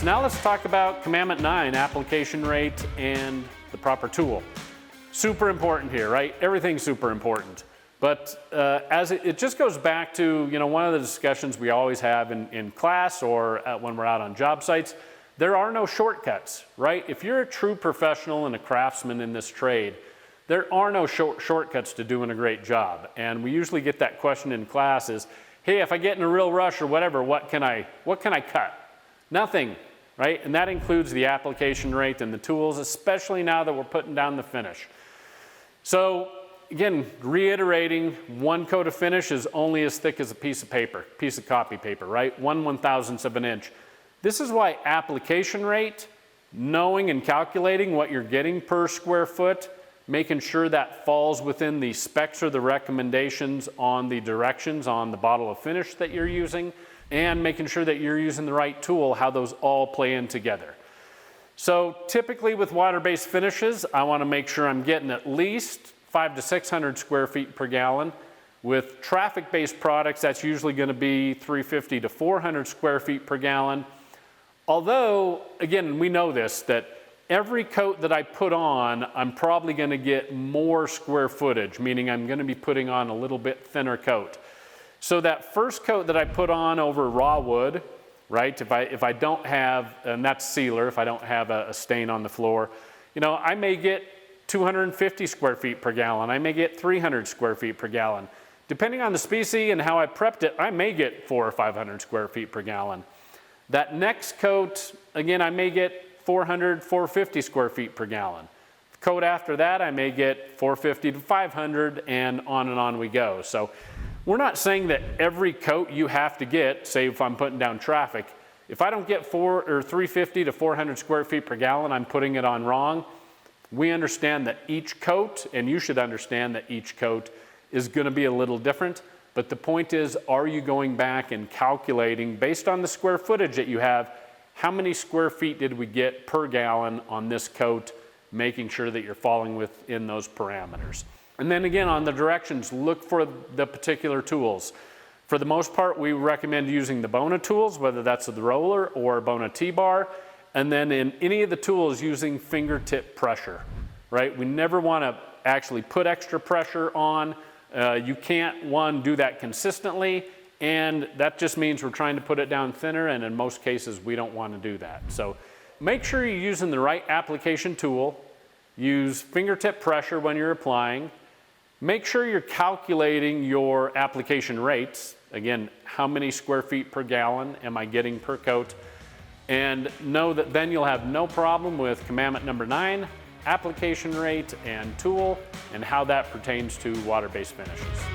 So now let's talk about Commandment 9, application rate and the proper tool. Super important here, right? Everything's super important. But as it just goes back to, one of the discussions we always have in class or when we're out on job sites, there are no shortcuts, right? If you're a true professional and a craftsman in this trade, there are no shortcuts to doing a great job. And we usually get that question in class is, hey, if I get in a real rush or whatever, what can I cut? Nothing, right? And that includes the application rate and the tools, especially now that we're putting down the finish. So again, reiterating, one coat of finish is only as thick as a piece of copy paper, right? 1/1000th of an inch. This is why application rate, knowing and calculating what you're getting per square foot, making sure that falls within the specs or the recommendations on the directions on the bottle of finish that you're using, and making sure that you're using the right tool, how those all play in together. So typically with water-based finishes, I want to make sure I'm getting at least 500 to 600 square feet per gallon. With traffic-based products, that's usually going to be 350 to 400 square feet per gallon. Although, again, we know this, that every coat that I put on, I'm probably going to get more square footage, meaning I'm going to be putting on a little bit thinner coat. So that first coat that I put on over raw wood, right, if I don't have, and that's sealer, if I don't have a stain on the floor, I may get 250 square feet per gallon. I may get 300 square feet per gallon. Depending on the species and how I prepped it, I may get 400 or 500 square feet per gallon. That next coat, again, I may get 400, 450 square feet per gallon. The coat after that, I may get 450 to 500, and on we go. So we're not saying that every coat you have to get, say if I'm putting down traffic, if I don't get 350 to 400 square feet per gallon, I'm putting it on wrong. We understand that each coat, and you should understand that each coat is going to be a little different. But the point is, are you going back and calculating, based on the square footage that you have, how many square feet did we get per gallon on this coat, making sure that you're falling within those parameters. And then again, on the directions, look for the particular tools. For the most part, we recommend using the Bona tools, whether that's the roller or Bona T-bar. And then in any of the tools, using fingertip pressure, right? We never want to actually put extra pressure on. You can't, one, do that consistently, and that just means we're trying to put it down thinner, and in most cases, we don't want to do that. So make sure you're using the right application tool. Use fingertip pressure when you're applying. Make sure you're calculating your application rates. Again, how many square feet per gallon am I getting per coat? And know that then you'll have no problem with Commandment number 9, application rate and tool, and how that pertains to water-based finishes.